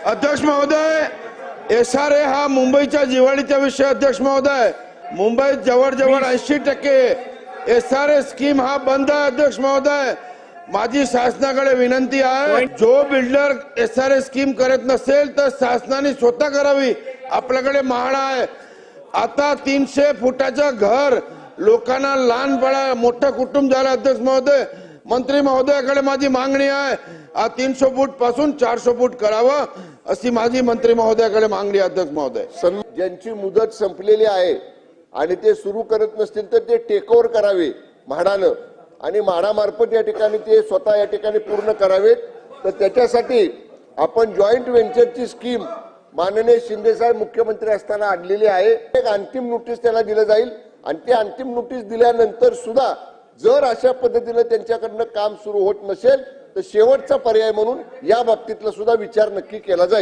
अध्यक्ष महोदय, SRA हा मुंबईच्या जिव्हाळीचा विषय. अध्यक्ष महोदय, मुंबईत जवळ 80% SRA स्कीम हा बंद आहे. अध्यक्ष महोदय, माझी शासनाकडे विनंती आहे, जो बिल्डर SRA स्कीम करत नसेल तर शासनाने स्वतः करावी. आपल्याकडे म्हाडा आहे. आता 300 फुटाचं घर लोकांना, लहान बाळा, मोठं कुटुंब झालं. अध्यक्ष महोदय, मंत्री महोदयाकडे माझी मागणी आहे, 300 फूट पासून 400 फूट करावं अशी माझी मंत्री महोदयाकडे मागणी आहे. अध्यक्ष महोदय, ज्यांची मुदत संपलेली आहे आणि ते सुरू करत नसतील तर ते टेक ओव्हर करावे म्हाडानं, आणि म्हाडामार्फत या ठिकाणी ते स्वतः या ठिकाणी पूर्ण करावेत. तर त्याच्यासाठी आपण जॉईंट व्हेंचरची स्कीम माननीय शिंदे साहेब मुख्यमंत्री असताना आणलेली आहे. एक अंतिम नोटीस त्याला दिलं जाईल आणि ते अंतिम नोटीस दिल्यानंतर सुद्धा जर अशा पद्धतीने त्यांच्याकडनं काम सुरू होत नसेल तर शेवटचा पर्याय म्हणून या बाबतीतला सुद्धा विचार नक्की केला जाईल.